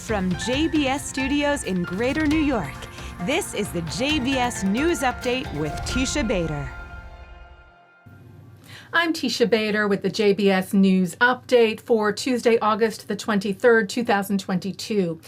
From JBS Studios in Greater New York, this is the JBS News Update with Teisha Bader. I'm Teisha Bader with the JBS News Update for Tuesday, August the 23rd, 2022.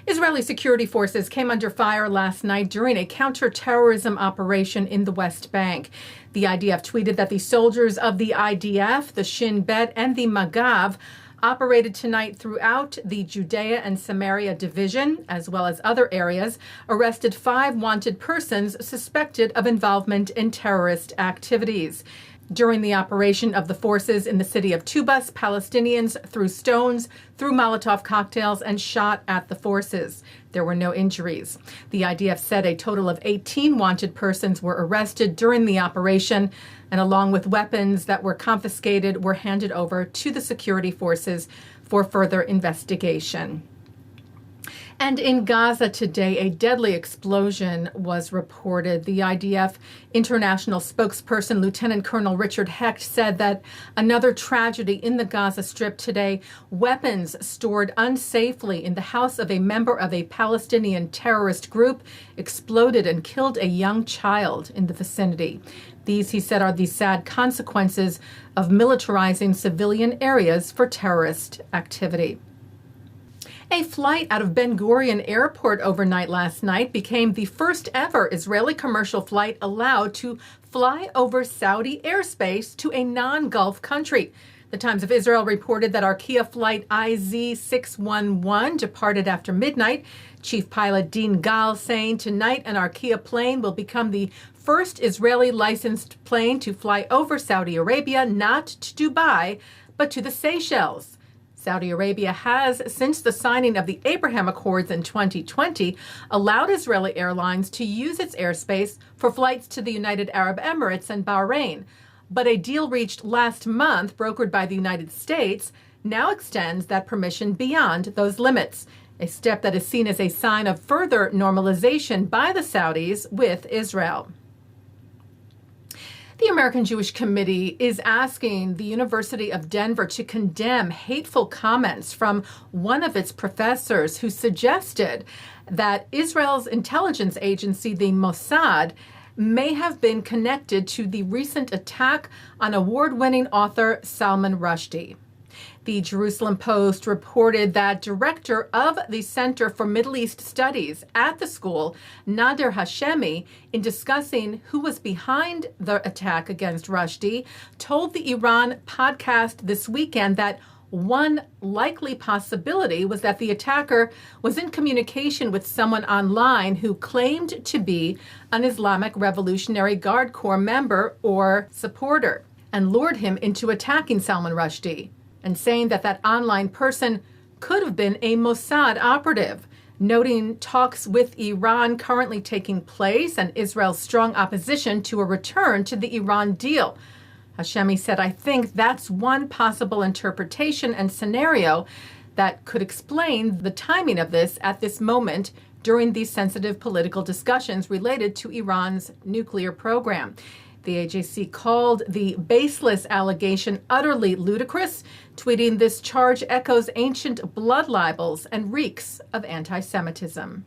Israeli security forces came under fire last night during a counterterrorism operation in the West Bank. The IDF tweeted that the soldiers of the IDF, the Shin Bet, and the Magav operated tonight throughout the Judea and Samaria division, as well as other areas, arrested 5 wanted persons suspected of involvement in terrorist activities. During the operation of the forces in the city of Tubas, Palestinians threw stones, threw Molotov cocktails, and shot at the forces. There were no injuries. The IDF said a total of 18 wanted persons were arrested during the operation, and along with weapons that were confiscated, were handed over to the security forces for further investigation. And in Gaza today, a deadly explosion was reported. The IDF international spokesperson, Lieutenant Colonel Richard Hecht, said that another tragedy in the Gaza Strip today, weapons stored unsafely in the house of a member of a Palestinian terrorist group exploded and killed a young child in the vicinity. These, he said, are the sad consequences of militarizing civilian areas for terrorist activity. A flight out of Ben Gurion Airport overnight last night became the first ever Israeli commercial flight allowed to fly over Saudi airspace to a non-Gulf country. The Times of Israel reported that Arkia flight IZ611 departed after midnight. Chief pilot Dean Gal saying tonight an Arkia plane will become the first Israeli licensed plane to fly over Saudi Arabia, not to Dubai, but to the Seychelles. Saudi Arabia has, since the signing of the Abraham Accords in 2020, allowed Israeli airlines to use its airspace for flights to the United Arab Emirates and Bahrain. But a deal reached last month, brokered by the United States, now extends that permission beyond those limits, a step that is seen as a sign of further normalization by the Saudis with Israel. The American Jewish Committee is asking the University of Denver to condemn hateful comments from one of its professors who suggested that Israel's intelligence agency, the Mossad, may have been connected to the recent attack on award-winning author Salman Rushdie. The Jerusalem Post reported that director of the Center for Middle East Studies at the school, Nader Hashemi, in discussing who was behind the attack against Rushdie, told the Iran podcast this weekend that one likely possibility was that the attacker was in communication with someone online who claimed to be an Islamic Revolutionary Guard Corps member or supporter and lured him into attacking Salman Rushdie, and saying that that online person could have been a Mossad operative, noting talks with Iran currently taking place and Israel's strong opposition to a return to the Iran deal. Hashemi said, "I think that's one possible interpretation and scenario that could explain the timing of this at this moment during these sensitive political discussions related to Iran's nuclear program." The AJC called the baseless allegation utterly ludicrous, tweeting, "This charge echoes ancient blood libels and reeks of antisemitism."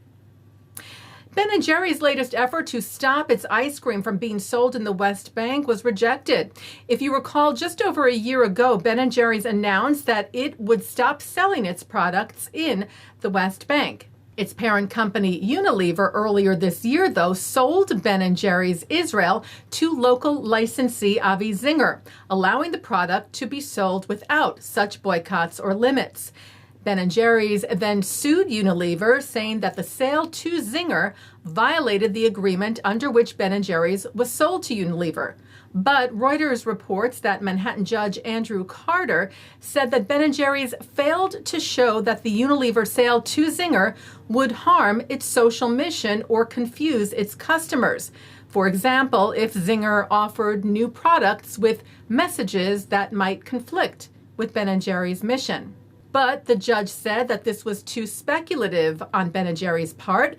Ben & Jerry's latest effort to stop its ice cream from being sold in the West Bank was rejected. If you recall, just over a year ago, Ben & Jerry's announced that it would stop selling its products in the West Bank. Its parent company, Unilever, earlier this year, though, sold Ben & Jerry's Israel to local licensee Avi Zinger, allowing the product to be sold without such boycotts or limits. Ben & Jerry's then sued Unilever, saying that the sale to Zinger violated the agreement under which Ben & Jerry's was sold to Unilever. But Reuters reports that Manhattan Judge Andrew Carter said that Ben & Jerry's failed to show that the Unilever sale to Zinger would harm its social mission or confuse its customers. For example, if Zinger offered new products with messages that might conflict with Ben & Jerry's mission. But the judge said that this was too speculative on Ben & Jerry's part,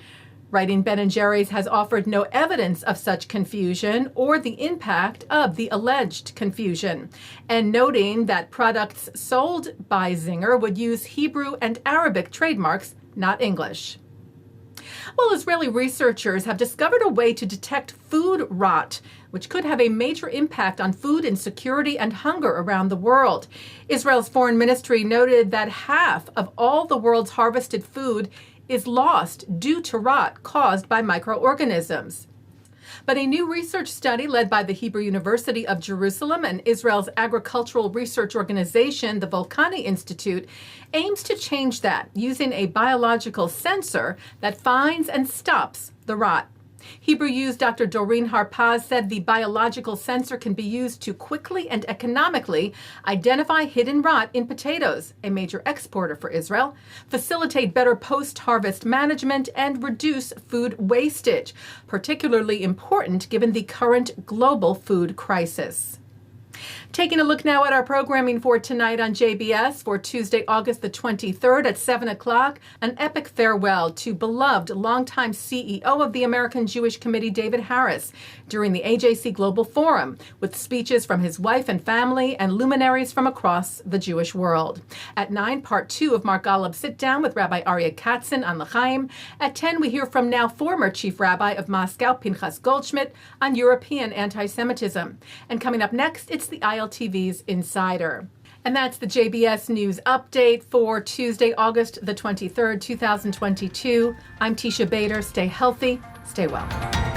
writing Ben & Jerry's has offered no evidence of such confusion or the impact of the alleged confusion, and noting that products sold by Zinger would use Hebrew and Arabic trademarks not English. Well, Israeli researchers have discovered a way to detect food rot, which could have a major impact on food insecurity and hunger around the world. Israel's foreign ministry noted that half of all the world's harvested food is lost due to rot caused by microorganisms. But a new research study led by the Hebrew University of Jerusalem and Israel's agricultural research organization, the Volcani Institute, aims to change that using a biological sensor that finds and stops the rot. Hebrew U's Dr. Doreen Harpaz said the biological sensor can be used to quickly and economically identify hidden rot in potatoes, a major exporter for Israel, facilitate better post-harvest management, and reduce food wastage, particularly important given the current global food crisis. Taking a look now at our programming for tonight on JBS for Tuesday, August the 23rd at 7 o'clock, an epic farewell to beloved longtime CEO of the American Jewish Committee, David Harris, during the AJC Global Forum, with speeches from his wife and family and luminaries from across the Jewish world. At 9, part 2 of Mark Golub Sit Down with Rabbi Aryah Katzin on L'chaim. At 10, we hear from now former Chief Rabbi of Moscow, Pinchas Goldschmidt, on European antisemitism. And coming up next, it's the ILTV's Insider. And that's the JBS News Update for Tuesday, August the 23rd, 2022. I'm Teisha Bader. Stay healthy, stay well.